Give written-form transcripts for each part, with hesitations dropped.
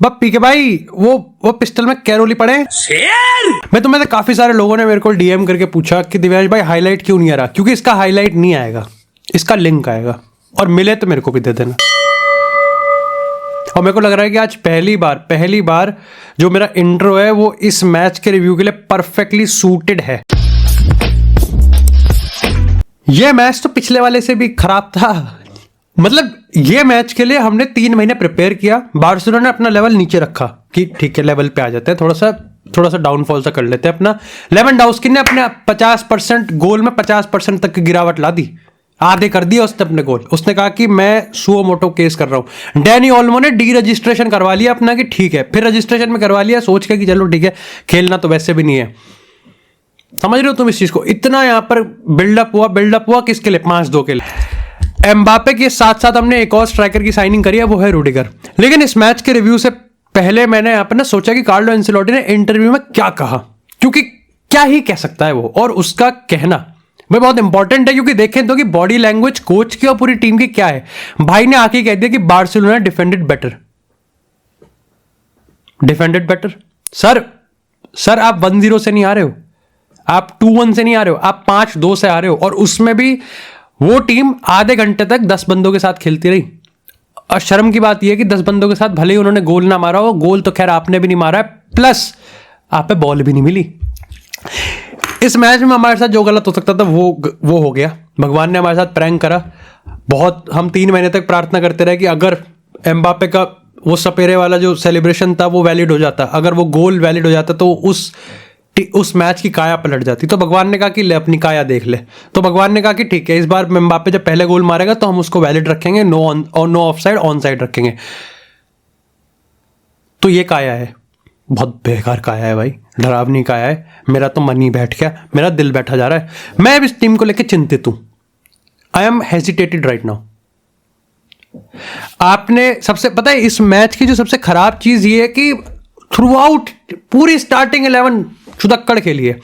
बस पीके भाई वो पिस्टल में कैरोली पड़े शेर। मैं तुम्हें से काफी सारे लोगों ने मेरे को डीएम करके पूछा कि दिव्यांश भाई हाईलाइट क्यों नहीं आ रहा, क्योंकि इसका हाईलाइट नहीं आएगा, इसका लिंक आएगा, और मिले तो मेरे को भी दे देना। और मेरे को लग रहा है कि आज पहली बार जो मेरा इंट्रो है वो इस मैच के रिव्यू के लिए परफेक्टली सूटेड है। ये मैच तो पिछले वाले से भी खराब था, मतलब ये मैच के लिए हमने 3 महीने प्रिपेयर किया। बार्सिलोना ने अपना लेवल नीचे रखा कि ठीक है लेवल पे आ जाते हैं, थोड़ा सा डाउनफॉल सा कर लेते हैं अपना। लेवेंडोव्स्की ने अपने 50% गोल में 50% तक की गिरावट ला दी, आधे कर दिया उसने अपने गोल। उसने कहा कि मैं सुओ मोटो केस कर रहा हूं। डैनी ओल्मो ने डी रजिस्ट्रेशन करवा लिया अपना कि ठीक है, फिर रजिस्ट्रेशन में करवा लिया सोच के कि चलो ठीक है खेलना तो वैसे भी नहीं है। समझ रहे हो तुम इस चीज को? इतना यहां पर बिल्डअप हुआ किसके लिए? 5-2 के लिए। एम्बापे के साथ साथ हमने एक और स्ट्राइकर की साइनिंग करी है, वो है रूडिगर। लेकिन इस मैच के रिव्यू से पहले मैंने यहां पर ना सोचा कि कार्लो एंसेलोटी ने इंटरव्यू में क्या कहा, क्योंकि क्या ही कह सकता है वो, और उसका कहना भाई बहुत इंपॉर्टेंट है। क्योंकि देखें तो कि बॉडी लैंग्वेज कोच की और पूरी टीम की क्या है। भाई ने आके कह दिया कि बार्सिलोना डिफेंडेड बेटर। सर आप 1-0 से नहीं आ रहे हो, आप 2-1 से नहीं आ रहे हो, आप 5-2 से आ रहे हो, और उसमें भी वो टीम आधे घंटे तक 10 बंदों के साथ खेलती रही। और शर्म की बात यह है कि 10 बंदों के साथ भले ही उन्होंने गोल ना मारा हो, गोल तो खैर आपने भी नहीं मारा है, प्लस आप पे बॉल भी नहीं मिली। इस मैच में हमारे साथ जो गलत हो सकता था वो हो गया। भगवान ने हमारे साथ प्रैंक करा। बहुत हम 3 महीने तक प्रार्थना करते रहे कि अगर एम्बापे का वो सपेरे वाला जो सेलिब्रेशन था वो वैलिड हो जाता, अगर वो गोल वैलिड हो जाता तो उस मैच की काया पलट जाती। तो भगवान ने कहा कि ले अपनी काया देख ले। तो भगवान ने कहा कि ठीक है इस बार एम्बापे जब पहले गोल मारेगा तो हम उसको वैलिड रखेंगे, नो ऑफसाइड ऑन साइड रखेंगे। तो ये काया है, बहुत बेकार काया है भाई, डरावनी काया है। मेरा तो मन ही बैठ गया, मेरा दिल बैठा जा रहा है। मैं अब इस टीम को लेकर चिंतित हूं। I am hesitated right now. आपने सबसे पता है इस मैच की जो सबसे खराब चीज ये है कि थ्रू आउट पूरी स्टार्टिंग 11 चुदक्कड़ खेली है।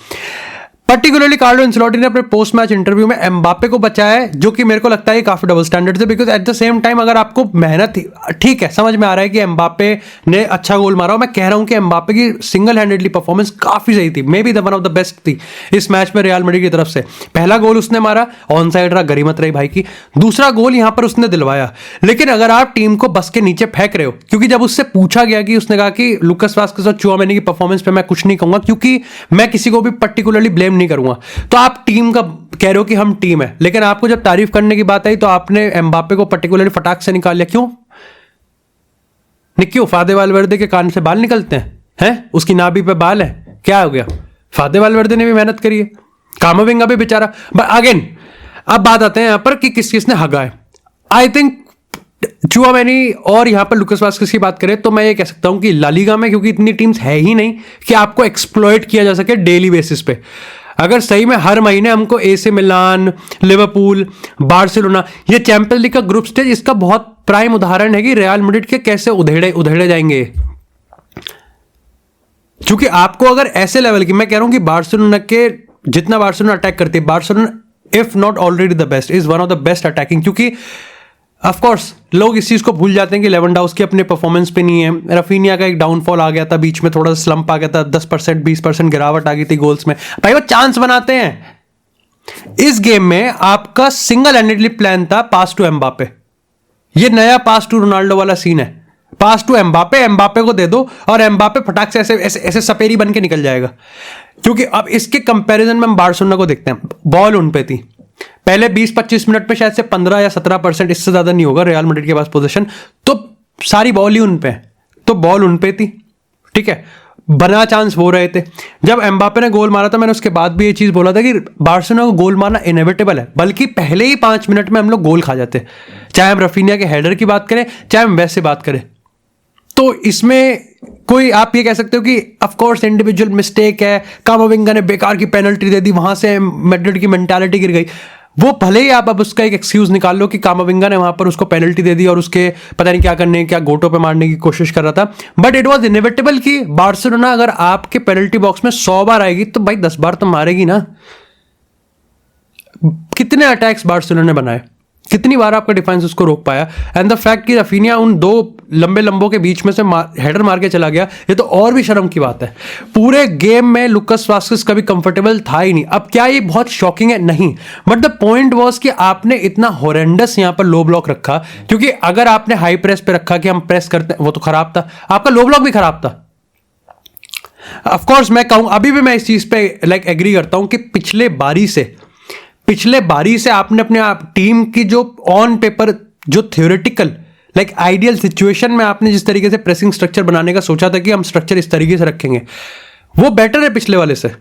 पर्टिकुलरली कार्लो एंसेलोटी ने अपने पोस्ट मैच इंटरव्यू में एम्बापे को बचाया है, जो कि मेरे को लगता है काफी डबल स्टैंडर्ड है। Because at the same time अगर आपको मेहनत, ठीक है समझ में आ रहा है कि एम्बापे ने अच्छा गोल मारा, मैं कह रहा हूं कि एम्बापे की सिंगल हैंडेडली परफॉर्मेंस काफी सही थी, may be the one of the best थी इस मैच में रियल मैड्रिड की तरफ से। पहला गोल उसने मारा, ऑन साइड रहा, गरीमत रही भाई की। दूसरा गोल यहां पर उसने दिलवाया। लेकिन अगर आप टीम को बस के नीचे फेंक रहे हो, क्योंकि जब उससे पूछा गया कि उसने कहा कि लुकास वास्केस और चुआमेनी की परफॉर्मेंस पे मैं कुछ नहीं कहूंगा क्योंकि मैं किसी को भी पर्टिकुलरली ब्लेम नहीं करूंगा, तो आप टीम का कह रहे हो कि हम टीम है। लेकिन आपको जब तारीफ करने की बात आई तो आपने एम्बापे को पर्टिकुलरली फटाक से निकाल लिया। क्यों? क्यों? फादे वालवर्दे के कान से बाल निकलते हैं? उसकी नाभि पे बाल है, क्या हो गया? फादे वालवर्दे ने भी मेहनत करी है, कामाविंगा भी बेचारा। बट अगेन अब बात आते हैं यहां पर कि किसने हगा है। आई थिंक चुआमेनी और यहां पर लुकास वास्केस की बात करें तो मैं ये कह सकता हूं कि ला लीगा में, क्योंकि इतनी टीम्स है ही नहीं कि आपको एक्सप्लॉइट किया जा सके डेली बेसिस पे। अगर सही में हर महीने हमको एसी मिलान, लिवरपूल, बार्सिलोना, ये चैंपियंस लीग का ग्रुप स्टेज इसका बहुत प्राइम उदाहरण है कि रियल मैड्रिड के कैसे उधेड़े जाएंगे। क्योंकि आपको अगर ऐसे लेवल की, मैं कह रहा हूं कि बार्सिलोना के जितना बार्सिलोना अटैक करती है, Barcelona if not already the best is one of the best attacking. क्योंकि ऑफ कोर्स लोग इस चीज को भूल जाते हैं कि लेवेंडोव्स्की अपने परफॉर्मेंस पे नहीं है। रफीनिया का एक डाउनफॉल आ गया था बीच में, थोड़ा सा स्लंप आ गया था, 10% 20% गिरावट आ गई थी गोल्स में। भाई वो चांस बनाते हैं। इस गेम में आपका सिंगल हैंडेडली प्लान था पास टू एम्बापे। ये नया पास टू रोनाल्डो वाला सीन है। पास टू एम्बापे को दे दो और एम्बापे फटाक से ऐसे सपेरी बन के निकल जाएगा। क्योंकि अब इसके कंपैरिजन में हम बार्सिलोना को देखते हैं, बॉल उन पे थी पहले 20-25 मिनट में शायद से 15 या 17%, इससे ज्यादा नहीं होगा रियल मैड्रिड के पास पोजीशन, तो सारी बॉल ही उन पे, तो बॉल उन पे थी, ठीक है, बना चांस हो रहे थे। जब एम्बापे ने गोल मारा था मैंने उसके बाद भी ये चीज बोला था कि बार्सिलोना को गोल मारना इनएविटेबल है, बल्कि पहले ही 5 मिनट में हम लोग गोल खा जाते, चाहे हम रफीनिया के हेडर की बात करें चाहे हम वैसे बात करें। तो इसमें कोई आप ये कह सकते हो कि ऑफ कोर्स इंडिविजुअल मिस्टेक है, कामाविंगा ने बेकार की पेनल्टी दे दी, वहां से मैड्रिड की मेंटालिटी गिर गई। वो भले ही आप अब उसका एक एक्सक्यूज निकाल लो कि कामाविंगा ने वहां पर उसको पेनल्टी दे दी और उसके पता नहीं क्या करने, क्या गोटो पे मारने की कोशिश कर रहा था, बट इट वाज इनएविटेबल कि बार्सिलोना अगर आपके पेनल्टी बॉक्स में 100 बार आएगी तो भाई 10 बार तो मारेगी ना। कितने अटैक्स बार्सिलोना ने बनाए, कितनी बार आपका डिफेंस उसको रोक पाया। एंड द फैक्ट कि रफीनिया उन दो लंबे लंबों के बीच में से हेडर मार के चला गया, ये तो और भी शर्म की बात है। पूरे गेम में लुकास वास्केस कभी कंफर्टेबल था ही नहीं। अब क्या ये बहुत शॉकिंग है? नहीं, बट द पॉइंट वाज कि आपने इतना हॉरेंडस यहां पर लो ब्लॉक रखा, क्योंकि अगर आपने हाई प्रेस पे रखा कि हम प्रेस करते हैं, वो तो खराब था, आपका लो ब्लॉक भी खराब था। ऑफ कोर्स मैं कहूं, अभी भी मैं इस चीज पे लाइक एग्री करता हूं कि पिछले बारी से आपने अपने आप टीम की जो ऑन पेपर जो थ्योरेटिकल लाइक आइडियल सिचुएशन में आपने जिस तरीके से प्रेसिंग स्ट्रक्चर बनाने का सोचा था कि हम स्ट्रक्चर इस तरीके से रखेंगे, वो बेटर है पिछले वाले से।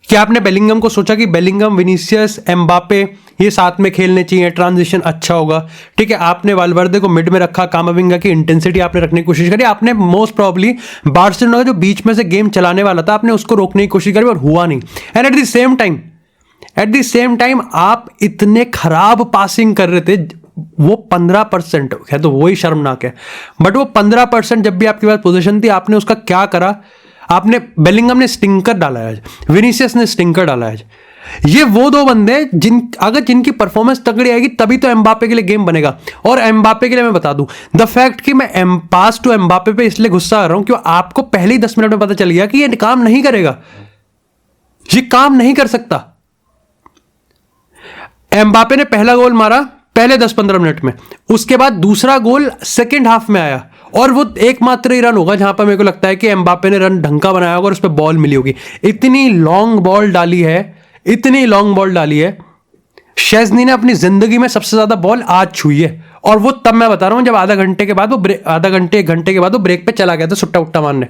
कि आपने बेलिंगम को सोचा कि बेलिंगम, विनीसियस, एम्बापे ये साथ में खेलने चाहिए, ट्रांजिशन अच्छा होगा, ठीक है। आपने वाल्वर्दे को मिड में रखा, कामाविंगा की इंटेंसिटी आपने रखने की कोशिश करी। आपने मोस्ट प्रॉब्ली बार्सिलोना का जो बीच में से गेम चलाने वाला था, आपने उसको रोकने की कोशिश करी और हुआ नहीं। And at the same time आप इतने खराब पासिंग कर रहे थे। वो 15% है तो वही शर्मनाक है, बट वो 15% जब भी आपके पास पोजीशन थी, आपने उसका क्या करा? आपने बेलिंगम ने स्टिंकर डाला है, विनीसियस ने स्टिंकर डाला है। ये वो दो बंदे जिनकी परफॉर्मेंस तगड़ी आएगी तभी तो एम्बापे के लिए गेम बनेगा। और एम्बापे के लिए मैं बता दूं, द फैक्ट कि मैं पास टू एम्बापे पे इसलिए गुस्सा आ रहा हूं क्योंकि आपको पहले ही 10 मिनट में पता चल गया कि ये काम नहीं करेगा, ये काम नहीं कर सकता। एम्बापे ने पहला गोल मारा पहले 10-15 मिनट में, उसके बाद दूसरा गोल सेकेंड हाफ में आया, और वो एकमात्र ही रन होगा जहां पर मेरे को लगता है कि एम्बापे ने रन ढंग का बनाया होगा और उस पर बॉल मिली होगी। इतनी लॉन्ग बॉल डाली है, शेज़नी ने अपनी जिंदगी में सबसे ज्यादा बॉल आज छुई है। और वो तब मैं बता रहा हूं जब आधा घंटे एक घंटे के बाद वो ब्रेक पे चला गया था सुट्टा उट्टा मारने।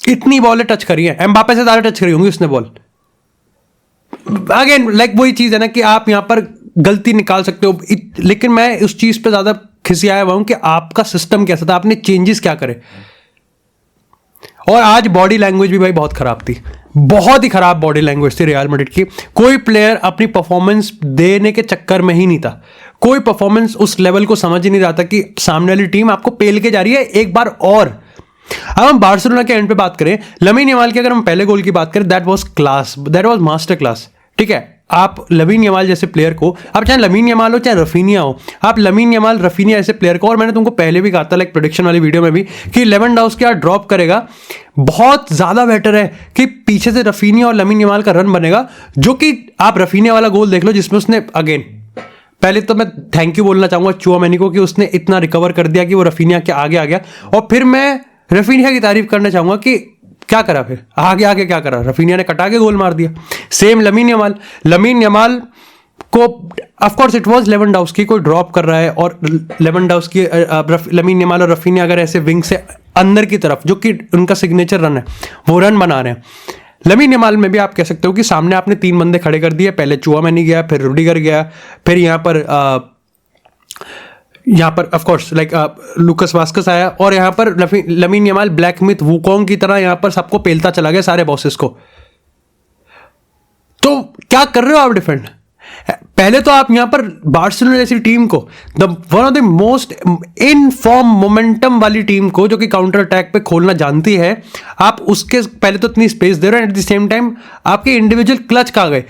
इतनी बॉलें टच करी है, एम्बापे से ज्यादा टच करी होंगी उसने बॉल। अगेन लाइक वही चीज है ना कि आप यहां पर गलती निकाल सकते हो, लेकिन मैं उस चीज पे ज्यादा खिसियाया हुआ हूं कि आपका सिस्टम कैसा था, आपने चेंजेस क्या करे। और आज बॉडी लैंग्वेज भी भाई बहुत खराब थी, बहुत ही खराब बॉडी लैंग्वेज थी रियल मैड्रिड की। कोई प्लेयर अपनी परफॉर्मेंस देने के चक्कर में ही नहीं था, कोई परफॉर्मेंस उस लेवल को समझ ही नहीं रहा था कि सामने वाली टीम आपको पेल के जा रही है एक बार और। अब हम बार्सिलोना के एंड पे बात करें, लमीन यमाल की अगर हम पहले गोल की बात करें, दैट वाज मास्टर क्लास, ठीक है। आप लमीन यमाल जैसे प्लेयर को, आप चाहे लमीन यमाल हो चाहे रफीनिया हो, आप लमीन यमाल रफीनिया ऐसे प्लेयर को, और मैंने तुमको पहले भी कहा था लाइक प्रेडिक्शन वाली वीडियो में भी कि लेवेंडोव्स्की ड्रॉप करेगा, बहुत ज्यादा बेटर है कि पीछे से रफीनिया और लमीन यमाल का रन बनेगा। जो कि आप रफीनिया वाला गोल देख लो जिसमें उसने अगेन, पहले तो मैं थैंक यू बोलना चाहूंगा चुआमेनी को कि उसने इतना रिकवर कर दिया कि वो रफीनिया के आगे आ गया। और फिर मैं रफीनिया की तारीफ करना चाहूंगा कि क्या करा, फिर आगे क्या करा, रफीनिया ने कटा के गोल मार दिया। सेम लमीन यमाल को of course it was Lewandowski को ड्रॉप कर रहा है, और लेवेंडोव्स्की लमीन यमाल और रफीनिया अगर ऐसे विंग से अंदर की तरफ, जो कि उनका सिग्नेचर रन है, वो रन बना रहे हैं। लमीन यमाल में भी आप कह सकते हो कि सामने आपने 3 बंदे खड़े कर दिए, पहले चुआमेनी गया, फिर रुडिगर गया, फिर यहाँ पर of course like Lucas Vazquez आया, और यहाँ पर lamin Yamal black myth Wukong की तरह यहाँ पर सबको पेलता चला गया, सारे बॉसेस को। तो क्या कर रहे हो आप डिफेंड? पहले तो आप यहां पर बार्सिलोना जैसी टीम को, one of the most in form momentum वाली टीम को, जो कि काउंटर अटैक पे खोलना जानती है, आप उसके पहले तो इतनी स्पेस दे रहे हो। एट द सेम टाइम आपके इंडिविजुअल क्लच कहाँ गए?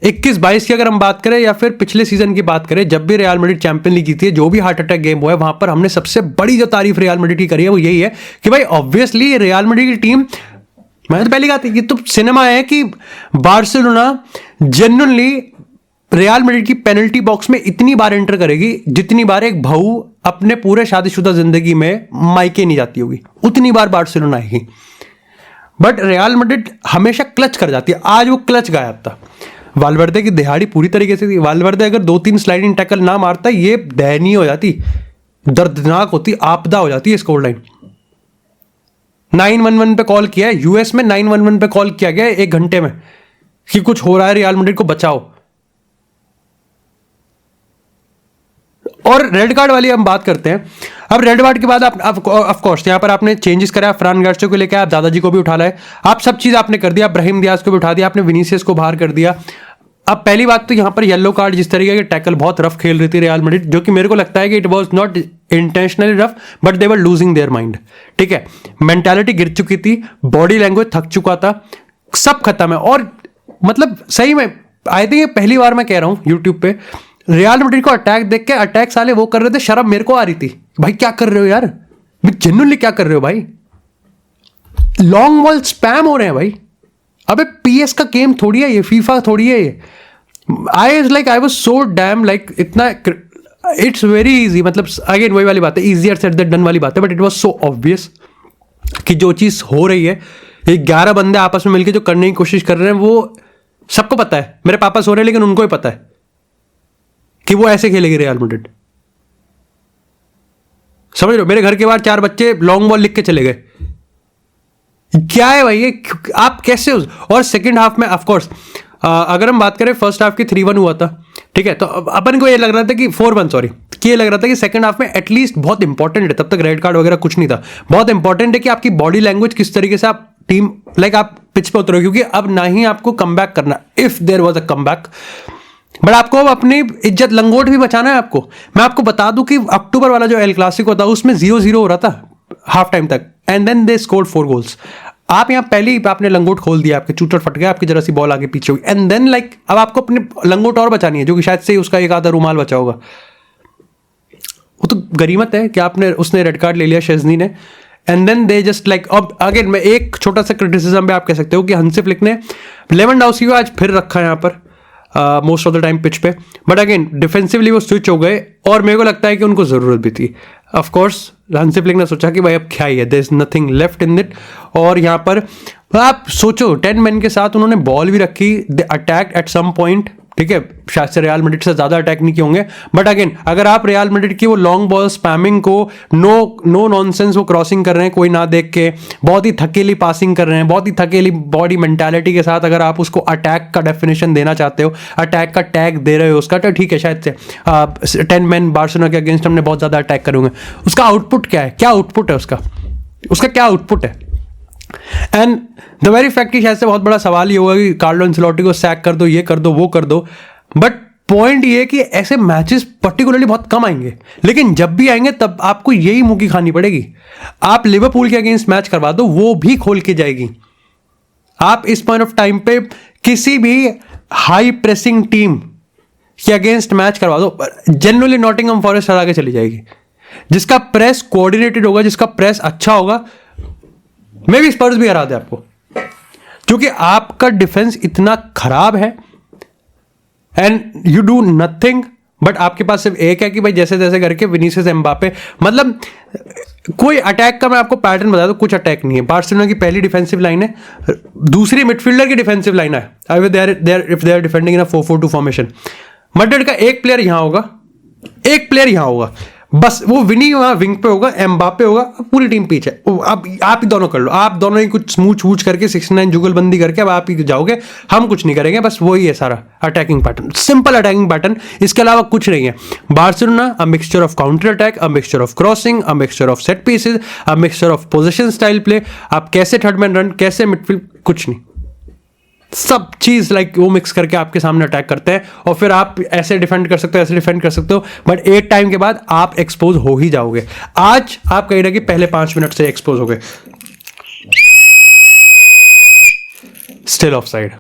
21-22 की अगर हम बात करें या फिर पिछले सीजन की बात करें, जब भी रियल मैड्रिड चैंपियन लीग जीती है, जो भी हार्ट अटैक गेम हुआ है, वहां पर हमने सबसे बड़ी जो तारीफ रियल मैड्रिड की करी है वो यही है कि भाई ऑब्वियसली रियल मैड्रिड की टीम, मैंने तो पहले कहा था कि तो सिनेमा है कि बार्सिलोना जेन्युइनली रियल मैड्रिड की पेनल्टी बॉक्स में इतनी बार एंटर करेगी जितनी बार एक बहू अपने पूरे शादीशुदा जिंदगी में मायके नहीं जाती होगी, उतनी बार बार्सिलोना आएगी। बट रियल मैड्रिड हमेशा क्लच कर जाती है, आज वो क्लच गायब था। वाल्वर्दे की दिहाड़ी पूरी तरीके से थी। वाल्वर्दे अगर 2-3 स्लाइडिंग टैकल ना मारता, ये दयनीय हो जाती, दर्दनाक होती, आपदा हो जाती है स्कोर लाइन। 911 पे कॉल किया है, यूएस में 911 पे कॉल किया गया 1 घंटे में कि कुछ हो रहा है, रियल मैड्रिड को बचाओ। और रेड कार्ड वाली हम बात करते हैं। अब रेड कार्ड के बाद आप ऑफ कोर्स यहां पर आपने चेंजेस करा, फ्रान गार्सिया को लेकर आप दादाजी को भी उठा लाए, आप सब चीज आपने कर दिया, ब्राहिम दियाज को भी उठा दिया, आपने विनीसियस को बाहर कर दिया। अब पहली बात तो यहां पर येलो कार्ड, जिस तरीके के टैकल बहुत रफ खेल रही थी रियल मैड्रिड, जो कि मेरे को लगता है कि it was not intentionally rough, but they were losing their mind. ठीक है, मेंटालिटी गिर चुकी थी, बॉडी लैंग्वेज थक चुका था, सब खत्म है। और मतलब सही में आई थिंक ये पहली बार मैं कह रहा हूँ यूट्यूब पे, रियल मैड्रिड को अटैक देख के अटैक साले वो कर रहे थे, शर्म मेरे को आ रही थी भाई, क्या कर रहे हो यार, जेन्युइनली क्या कर रहे हो भाई, लॉन्ग बॉल स्पैम हो रहे हैं भाई। अबे पीएस का गेम थोड़ी है ये, फीफा थोड़ी है ये। I was so damn like इतना, इट्स वेरी इजी, मतलब अगेन वही वाली बात है, इजियर सेड देन डन वाली बात है, but it was so obvious कि जो चीज हो रही है, ये 11 बंदे आपस में मिलकर जो करने की कोशिश कर रहे हैं, वो सबको पता है। मेरे पापा सो रहे हैं लेकिन उनको ही पता है कि वो ऐसे खेलेगी रियल मैड्रिड। समझ लो, मेरे घर के बाहर 4 बच्चे लॉन्ग बॉल लिख के चले गए। क्या है भाई ये, आप कैसे और सेकंड हाफ में ऑफकोर्स अगर हम बात करें, फर्स्ट हाफ की 3-1 हुआ था, ठीक है, तो अपन को ये लग रहा था कि 4-1 सॉरी, कि ये लग रहा था कि सेकंड हाफ में एटलीस्ट बहुत इंपॉर्टेंट है, तब तक रेड कार्ड वगैरह कुछ नहीं था, बहुत इंपॉर्टेंट है कि आपकी बॉडी लैंग्वेज किस तरीके से आप टीम आप पिच पे उतरो, क्योंकि अब ना ही आपको कम बैक करना, if there was a come back, but आपको अब अपनी इज्जत लंगोट भी बचाना है आपको। मैं आपको बता दूं कि अक्टूबर वाला जो एल क्लासिको था उसमें 0-0 हो रहा था हाफ टाइम तक, and then they scored 4 goals. आप यहाँ पहले ही आपने लंगोट खोल दिया, आपके चूटर फट गया, आपकी जरा सी बॉल आगे पीछे हुई, एंड देन लाइक अब आपको अपनी लंगोट और बचानी है, जो कि शायद से ही उसका एक आधा रुमाल बचा होगा। वो तो गरीमत है कि आपने, उसने रेड कार्ड ले लिया शेज़नी ने, and then they just like, अब अगेन मैं एक छोटा सा क्रिटिसिज्म पे आप कह सकते हो कि हंसी फ्लिक ने लेवेंडोव्स्की को आज फिर रखा है यहाँ पर most of the time pitch पे, बट अगेन डिफेंसिवली वो स्विच हो गए, और मेरे को लगता है कि उनको जरूरत भी थी। ऑफ कोर्स हंसी फ्लिक ने सोचा कि भाई अब क्या ही है, there is nothing left in it, और यहाँ पर आप सोचो 10 मैन के साथ उन्होंने बॉल भी रखी, they attack at some point, ठीक है, शायद से रियल मैड्रिड से ज्यादा अटैक नहीं किए होंगे, बट अगेन अगर आप रियल मैड्रिड की वो लॉन्ग बॉल स्पैमिंग को, नो नॉनसेंस वो क्रॉसिंग कर रहे हैं कोई ना देख के, बहुत ही थकेली पासिंग कर रहे हैं, बहुत ही थकेली बॉडी मेंटालिटी के साथ, अगर आप उसको अटैक का डेफिनेशन देना चाहते हो, अटैक का टैग दे रहे हो उसका, तो ठीक है, शायद से 10 मैन बार्सिलोना के अगेंस्ट हमने बहुत ज्यादा अटैक करेंगे, उसका आउटपुट क्या है, क्या आउटपुट है उसका क्या आउटपुट है। एंड द वेरी फैक्ट कि शायद से बहुत बड़ा सवाल ये होगा कि कार्लो एंसेलोटी को सैक कर दो, ये कर दो, वो कर दो, बट पॉइंट ये कि ऐसे मैचेस पर्टिकुलरली बहुत कम आएंगे, लेकिन जब भी आएंगे तब आपको यही मुंह की खानी पड़ेगी। आप लिवरपूल के अगेंस्ट मैच करवा दो, वो भी खोल के जाएगी। आप इस पॉइंट ऑफ टाइम पे किसी भी हाई प्रेसिंग टीम के अगेंस्ट मैच करवा दो, जनरली नॉटिंघम फॉरेस्ट हरा के चली जाएगी। जिसका प्रेस कोऑर्डिनेटेड होगा, जिसका प्रेस अच्छा होगा, मे भी स्पर्स भी हरा दे आपको, क्योंकि आपका डिफेंस इतना खराब है and you do nothing, but आपके पास सिर्फ एक है कि भाई जैसे जैसे करके विनीसियस एम्बापे, मतलब कोई अटैक का मैं आपको पैटर्न बता दूं, कुछ अटैक नहीं है। बार्सिलोना की पहली डिफेंसिव लाइन है, दूसरी मिडफील्डर की डिफेंसिव लाइन है, if they are defending in a 4-4-2 formation. Madrid का एक प्लेयर यहां होगा, एक प्लेयर यहां होगा, बस वो विनी वहां विंग पे होगा, एम्बापे होगा, पूरी टीम पीछे। आप ही दोनों कर लो, आप दोनों ही कुछ स्मूच वूच करके 69 जुगलबंदी करके अब आप ही जाओगे, हम कुछ नहीं करेंगे, बस वही है सारा attacking pattern, simple attacking pattern, इसके अलावा कुछ नहीं है। Barcelona a mixture of counter attack, a mixture of crossing, a mixture of set pieces, a mixture of position style play, आप कैसे थर्ड मैन रन, कैसे मिडफील्ड, कुछ नहीं, सब चीज लाइक वो मिक्स करके आपके सामने अटैक करते हैं, और फिर आप ऐसे डिफेंड कर सकते हो, ऐसे डिफेंड कर सकते हो, बट एक टाइम के बाद आप एक्सपोज हो ही जाओगे। आज आप कहीं ना कि पहले 5 मिनट से एक्सपोज हो गए, स्टिल ऑफ साइड।